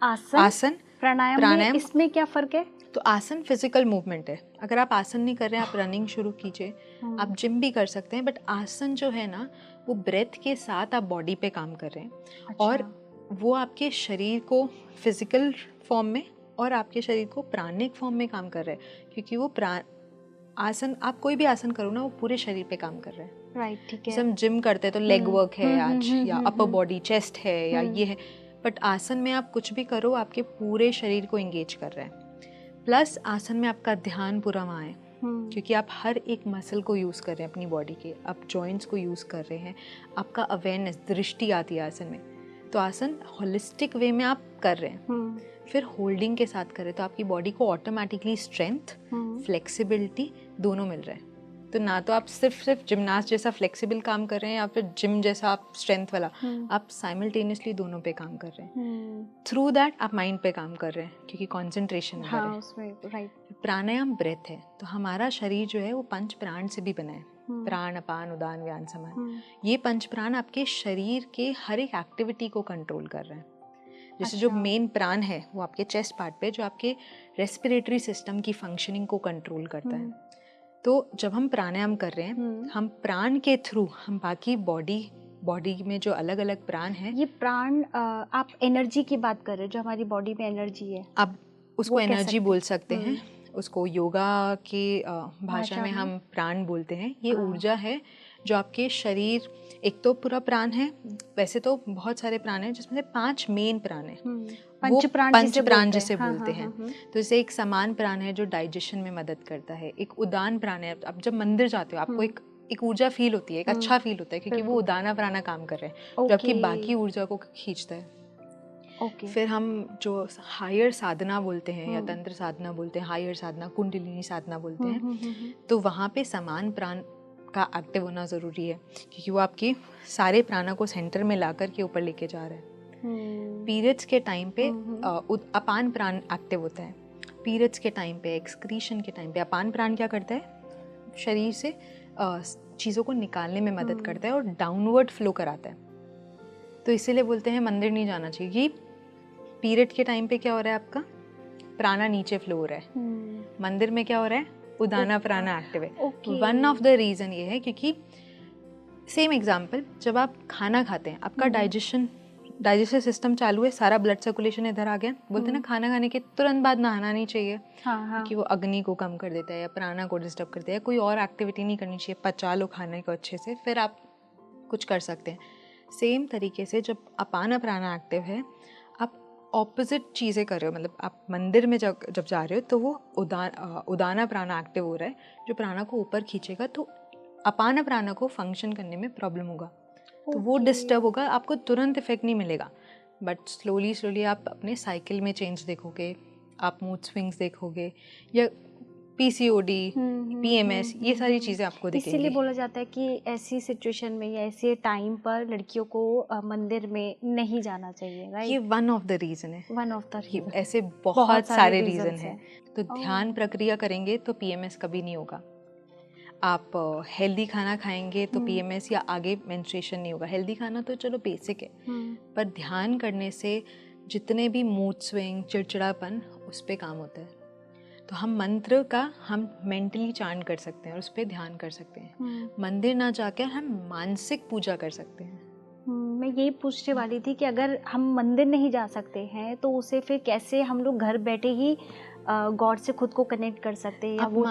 आसन, आसन प्राणायाम, इसमें क्या फर्क है? तो आसन फिजिकल मूवमेंट है। अगर आप आसन नहीं कर रहे हैं, आप रनिंग शुरू कीजिए, आप जिम भी कर सकते हैं, बट आसन जो है ना वो ब्रेथ के साथ आप बॉडी पे काम कर रहे हैं। अच्छा। और वो आपके शरीर को फिजिकल फॉर्म में और आपके शरीर को प्राणिक फॉर्म में काम कर रहे हैं, क्योंकि वो आसन, आप कोई भी आसन करो ना, वो पूरे शरीर पे काम कर रहे हैं। राइट, ठीक है। जैसे हम जिम करते हैं तो लेग वर्क है आज, या अपर बॉडी चेस्ट है, या ये है, बट आसन में आप कुछ भी करो आपके पूरे शरीर को एंगेज कर रहे हैं। प्लस आसन में आपका ध्यान पूरा वहाँ है, क्योंकि आप हर एक मसल को यूज़ कर रहे हैं अपनी बॉडी के, आप जॉइंट्स को यूज़ कर रहे हैं, आपका अवेयरनेस, दृष्टि आती है आसन में। तो आसन होलिस्टिक वे में आप कर रहे हैं। फिर होल्डिंग के साथ करें तो आपकी बॉडी को ऑटोमेटिकली स्ट्रेंथ, फ्लेक्सिबिलिटी दोनों मिल रहे हैं। तो ना तो आप सिर्फ जिमनास्ट जैसा फ्लेक्सिबल काम कर रहे हैं, या फिर जिम जैसा आप स्ट्रेंथ वाला, आप साइमल्टेनियसली दोनों पे काम कर रहे हैं। थ्रू दैट आप माइंड पे काम कर रहे हैं, क्योंकि कंसंट्रेशन है। हाँ, उसमें राइट। प्राणायाम ब्रेथ है, तो हमारा शरीर जो है वो पंच प्राण से भी बना है। प्राण, अपान, उदान, व्यान, समान। ये पंच प्राण आपके शरीर के हर एक एक्टिविटी को कंट्रोल कर रहे हैं। जैसे जो मेन प्राण है वो आपके चेस्ट पार्ट पे, जो आपके रेस्पिरेटरी सिस्टम की फंक्शनिंग को कंट्रोल करता है। तो जब हम प्राणायाम कर रहे हैं, हम प्राण के थ्रू हम बाकी बॉडी में जो अलग अलग प्राण हैं, ये प्राण, आप एनर्जी की बात कर रहे हैं, जो हमारी बॉडी में एनर्जी है, अब उसको एनर्जी बोल सकते हैं, उसको योगा की भाषा में हम प्राण बोलते हैं। ये ऊर्जा है जो आपके शरीर, एक तो पूरा प्राण है, वैसे तो बहुत सारे प्राण हैं जिसमें से 5 मेन प्राण हैं, वो पंच प्राण जिसे बोलते हैं। तो इसे एक समान प्राण है जो डाइजेशन में मदद करता है। एक उदान प्राण है, आप जब मंदिर जाते हो आपको एक ऊर्जा फील होती है, एक अच्छा फील होता है, क्योंकि वो उदाना प्राणा काम कर रहे हैं, जो आपकी बाकी ऊर्जा को खींचता है। फिर हम जो हायर साधना बोलते हैं, या तंत्र साधना बोलते हैं, हायर साधना, कुंडलिनी साधना बोलते हैं, तो वहाँ पे समान प्राण का एक्टिव होना ज़रूरी है, क्योंकि वो आपके सारे प्राणों को सेंटर में ला कर के ऊपर लेके जा रहा है। पीरियड्स के टाइम पे अपान प्राण एक्टिव होता है। पीरियड्स के टाइम पे, एक्सक्रीशन के टाइम पे अपान प्राण क्या करता है, शरीर से चीज़ों को निकालने में मदद करता है और डाउनवर्ड फ्लो कराता है। तो इसीलिए बोलते हैं मंदिर नहीं जाना चाहिए। ये पीरियड के टाइम पे क्या हो रहा है, आपका प्राणा नीचे फ्लो हो रहा है, मंदिर में क्या हो रहा है, उदाना प्राणा एक्टिव है। वन ऑफ द रीज़न ये है, क्योंकि सेम एग्जांपल, जब आप खाना खाते हैं, आपका डाइजेस्टिव सिस्टम चालू है, सारा ब्लड सर्कुलेशन इधर आ गया, बोलते हैं ना खाना खाने के तुरंत बाद नहाना नहीं चाहिए, क्योंकि वो अग्नि को कम कर देता है या प्राणा को डिस्टर्ब करता है, कोई और एक्टिविटी नहीं करनी चाहिए, पचा लो खाने को अच्छे से, फिर आप कुछ कर सकते हैं। सेम तरीके से जब अपान प्राणा एक्टिव है, आप ऑपोजिट चीज़ें कर रहे हो, मतलब आप मंदिर में जब जा रहे हो तो वो उदाना प्राणा एक्टिव हो रहा है, जो प्राणा को ऊपर खींचेगा, तो अपान प्राणा को फंक्शन करने में प्रॉब्लम होगा, तो वो डिस्टर्ब होगा, आपको तुरंत इफेक्ट नहीं मिलेगा, बट स्लोली आप अपने साइकिल में चेंज देखोगे, आप मूड स्विंग्स देखोगे, या PCOD, PMS, ये सारी चीज़ें आपको दिखेंगी। इसीलिए बोला जाता है कि ऐसी सिचुएशन में या ऐसे टाइम पर लड़कियों को मंदिर में नहीं जाना चाहिए, राइट? ये वन ऑफ द रीज़न है, वन ऑफ द रीज़न, ऐसे बहुत सारे रीज़न हैं। तो ध्यान प्रक्रिया करेंगे तो PMS कभी नहीं होगा। आप हेल्दी खाना खाएंगे तो PMS या आगे मेंस्ट्रुएशन नहीं होगा। हेल्दी खाना तो चलो बेसिक है, पर ध्यान करने से जितने भी मूड स्विंग, चिड़चिड़ापन, उस पर काम होता है। तो हम मंत्र का हम मेंटली चांट कर सकते हैं और उस पर ध्यान कर सकते हैं। मंदिर ना जाकर हम मानसिक पूजा कर सकते हैं। मैं यही पूछने वाली थी कि अगर हम मंदिर नहीं जा सकते हैं तो उसे फिर कैसे हम लोग घर बैठे ही गॉड से खुद को कनेक्ट कर सकते हैं, या वो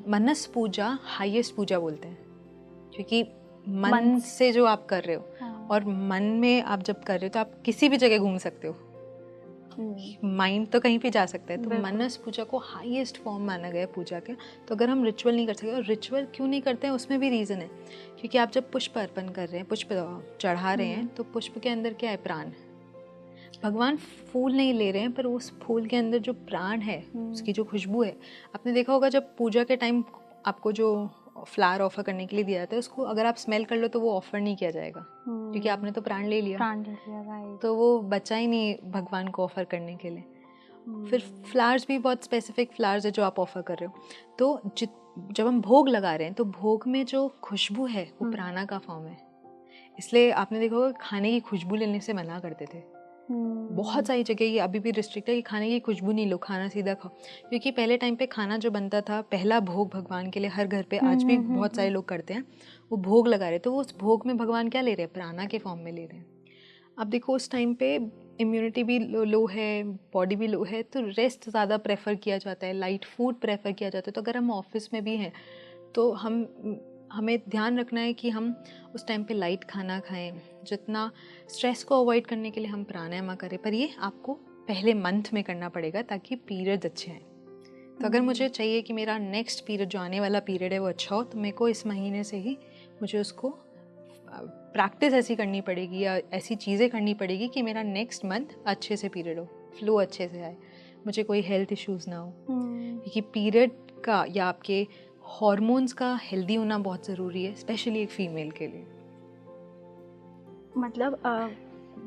मनस पूजा हाईएस्ट पूजा बोलते हैं, क्योंकि मन से जो आप कर रहे हो, और मन में आप जब कर रहे हो तो आप किसी भी जगह घूम सकते हो, माइंड तो कहीं पे जा सकता है। तो मनस पूजा को हाईएस्ट फॉर्म माना गया है पूजा का। तो अगर हम रिचुअल नहीं कर सकते, और रिचुअल क्यों नहीं करते हैं उसमें भी रीज़न है, क्योंकि आप जब पुष्प अर्पण कर रहे हैं, पुष्प चढ़ा रहे हैं, तो पुष्प के अंदर क्या है, प्राण। भगवान फूल नहीं ले रहे हैं, पर उस फूल के अंदर जो प्राण है, उसकी जो खुशबू है, आपने देखा होगा जब पूजा के टाइम आपको जो फ्लावर ऑफर करने के लिए दिया जाता है, उसको अगर आप स्मेल कर लो तो वो ऑफर नहीं किया जाएगा, क्योंकि आपने तो प्राण ले लिया, राइट। तो वो बचा ही नहीं भगवान को ऑफर करने के लिए। फिर फ्लावर्स भी बहुत स्पेसिफिक फ्लावर्स है जो आप ऑफर कर रहे हो। तो जब हम भोग लगा रहे हैं तो भोग में जो खुशबू है वो प्राणा का फॉर्म है। इसलिए आपने देखा होगा खाने की खुशबू लेने से मना करते थे, बहुत सारी जगह ये अभी भी रिस्ट्रिक्ट है कि खाने की खुशबू नहीं लो, खाना सीधा खाओ। क्योंकि पहले टाइम पे खाना जो बनता था, पहला भोग भगवान के लिए हर घर पे आज भी बहुत सारे लोग करते हैं, वो भोग लगा रहे, तो वो उस भोग में भगवान क्या ले रहे हैं, प्राणा के फॉर्म में ले रहे हैं। अब देखो उस टाइम पे इम्यूनिटी भी लो है, बॉडी भी लो है, तो रेस्ट ज़्यादा प्रेफर किया जाता है, लाइट फूड प्रेफर किया जाता है। तो अगर हम ऑफिस में भी हैं तो हमें ध्यान रखना है कि हम उस टाइम पे लाइट खाना खाएं, जितना स्ट्रेस को अवॉइड करने के लिए हम प्राणायाम करें। पर ये आपको पहले मंथ में करना पड़ेगा ताकि पीरियड्स अच्छे हैं। तो अगर मुझे चाहिए कि मेरा नेक्स्ट पीरियड जो आने वाला पीरियड है वो अच्छा हो, तो मेरे को इस महीने से ही मुझे उसको प्रैक्टिस ऐसी करनी पड़ेगी या ऐसी चीज़ें करनी पड़ेगी कि मेरा नेक्स्ट मंथ अच्छे से पीरियड हो, फ्लो अच्छे से आए, मुझे कोई हेल्थ इश्यूज़ ना हो। क्योंकि पीरियड का या आपके हॉर्मोन्स का हेल्दी होना बहुत ज़रूरी है, स्पेशली एक फीमेल के लिए। मतलब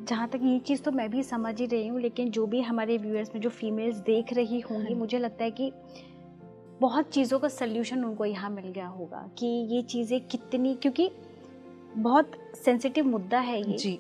जहाँ तक ये चीज़ तो मैं भी समझ ही रही हूँ, लेकिन जो भी हमारे व्यूअर्स में जो फीमेल्स देख रही होंगी, मुझे लगता है कि बहुत चीज़ों का सल्यूशन उनको यहाँ मिल गया होगा कि ये चीज़ें कितनी, क्योंकि बहुत सेंसिटिव मुद्दा है ये जी,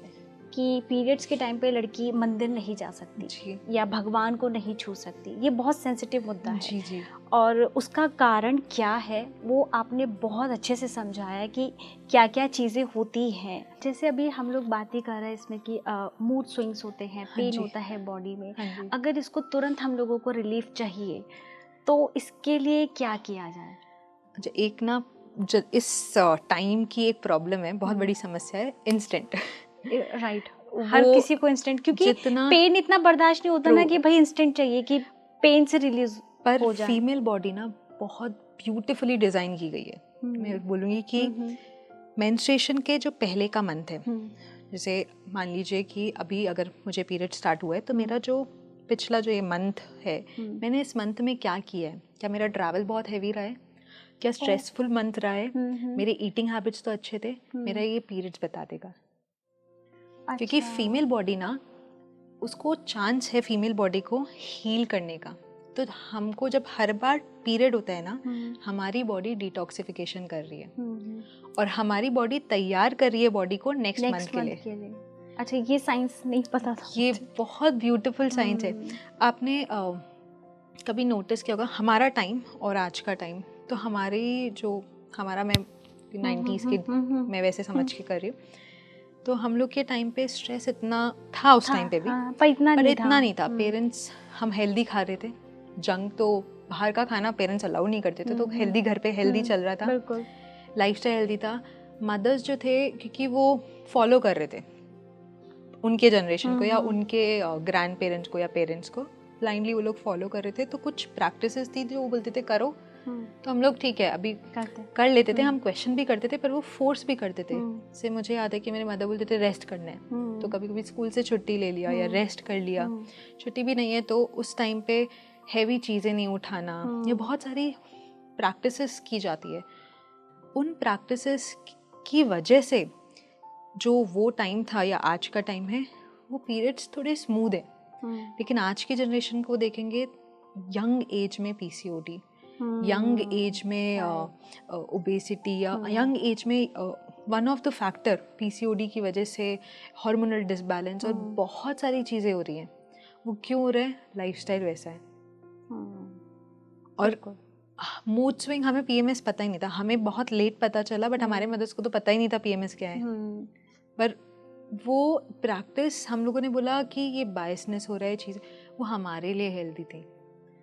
कि पीरियड्स के टाइम पे लड़की मंदिर नहीं जा सकती जी, या भगवान को नहीं छू सकती। ये बहुत सेंसिटिव मुद्दा है। जी, जी। और उसका कारण क्या है वो आपने बहुत अच्छे से समझाया कि क्या क्या चीज़ें होती हैं। जैसे अभी हम लोग बात ही कर रहे हैं इसमें कि मूड स्विंग्स होते हैं, पेन जी, होता है बॉडी में। हाँ जी। अगर इसको तुरंत हम लोगों को रिलीफ चाहिए तो इसके लिए क्या किया जाए? अच्छा, एक ना इस टाइम की एक प्रॉब्लम है, बहुत बड़ी समस्या है, इंस्टेंट। राइट, हर किसी को इंस्टेंट, क्योंकि जितना पेन इतना बर्दाश्त नहीं होता ना कि भाई इंस्टेंट चाहिए कि पेन से रिलीज पर हो जाए। फीमेल बॉडी ना बहुत ब्यूटीफुली डिज़ाइन की गई है। मैं बोलूँगी कि मेंस्ट्रुएशन के जो पहले का मंथ है, जैसे मान लीजिए कि अभी अगर मुझे पीरियड स्टार्ट हुआ है तो मेरा जो पिछला जो ये मंथ है, मैंने इस मंथ में क्या किया है, क्या मेरा ट्रैवल बहुत हैवी रहा है, क्या स्ट्रेसफुल मंथ रहा है, मेरे ईटिंग हैबिट्स तो अच्छे थे, मेरा ये पीरियड्स बता देगा। क्योंकि फीमेल बॉडी ना, उसको चांस है फीमेल बॉडी को हील करने का। तो हमको जब हर बार पीरियड होता है ना, हमारी बॉडी डिटॉक्सिफिकेशन कर रही है और हमारी बॉडी तैयार कर रही है बॉडी को नेक्स्ट मंथ के लिए। अच्छा, ये साइंस नहीं पता था। ये बहुत ब्यूटीफुल साइंस है। आपने कभी नोटिस किया होगा हमारा टाइम और आज का टाइम, तो हमारी जो हमारा, मैं 90s की मैं वैसे समझ के कर रही हूँ, तो हम लोग के टाइम पे स्ट्रेस इतना था उस टाइम पे भी, पर इतना नहीं था। पेरेंट्स, हम हेल्दी खा रहे थे, जंक तो बाहर का खाना पेरेंट्स अलाउ नहीं करते थे, तो हेल्दी घर पे हेल्दी चल रहा था, बिल्कुल लाइफस्टाइल हेल्दी था। मदर्स जो थे, क्योंकि वो फॉलो कर रहे थे उनके जनरेशन को या उनके ग्रैंड पेरेंट्स को या पेरेंट्स को, ब्लाइंडली वो लोग फॉलो कर रहे थे। तो कुछ प्रैक्टिसेस थी जो वो बोलते थे करो, तो हम लोग ठीक है अभी कर लेते थे, हम क्वेश्चन भी करते थे पर वो फोर्स भी करते थे। से मुझे याद है कि मेरे मदर बोलते थे रेस्ट करना है, तो कभी कभी स्कूल से छुट्टी ले लिया या रेस्ट कर लिया। छुट्टी भी नहीं है तो उस टाइम पे हैवी चीज़ें नहीं उठाना, ये बहुत सारी प्रैक्टिसेस की जाती है। उन प्रैक्टिसेस की वजह से जो वो टाइम था या आज का टाइम है, वो पीरियड्स थोड़े स्मूथ है। लेकिन आज की जनरेशन को देखेंगे, यंग एज में पीसीओडी, यंग एज में ओबेसिटी, या यंग एज में one of the factor PCOD की वजह से हार्मोनल डिसबैलेंस और बहुत सारी चीज़ें हो रही हैं। वो क्यों हो रहा है? लाइफस्टाइल वैसा है। और मूड स्विंग, हमें पीएमएस पता ही नहीं था, हमें बहुत लेट पता चला, बट हमारे मदर्स को तो पता ही नहीं था पीएमएस क्या है। पर वो प्रैक्टिस हम लोगों ने बोला कि ये बायसनेस हो रहा है चीज़, वो हमारे लिए हेल्दी थी,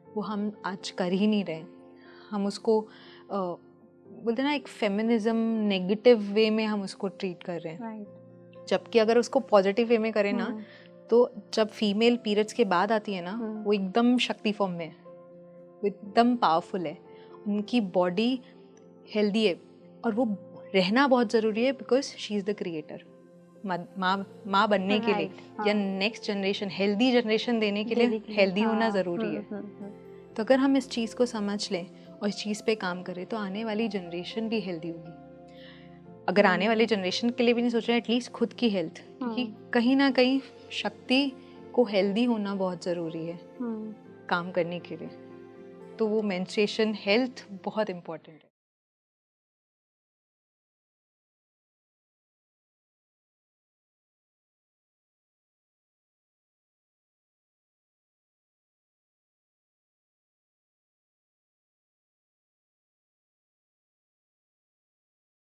वो हम आज कर ही नहीं रहे। हम उसको बोलते ना, एक फेमिनिज्म नेगेटिव वे में हम उसको ट्रीट कर रहे हैं। जबकि अगर उसको पॉजिटिव वे में करें ना, तो जब फीमेल पीरियड्स के बाद आती है ना, वो एकदम शक्ति फॉर्म में है, वो एकदम पावरफुल है, उनकी बॉडी हेल्दी है और वो रहना बहुत ज़रूरी है, because she is the creator. माँ बनने के लिए या नेक्स्ट जनरेशन, हेल्दी जनरेशन देने के लिए हेल्दी होना ज़रूरी है। तो अगर हम इस चीज़ को समझ लें और इस चीज़ पे काम करें, तो आने वाली जनरेशन भी हेल्दी होगी। अगर आने वाली जनरेशन के लिए भी नहीं सोच रहे, एटलीस्ट खुद की हेल्थ, क्योंकि कहीं ना कहीं शक्ति को हेल्दी होना बहुत ज़रूरी है काम करने के लिए। तो वो मेंस्ट्रुएशन हेल्थ बहुत इम्पोर्टेंट है।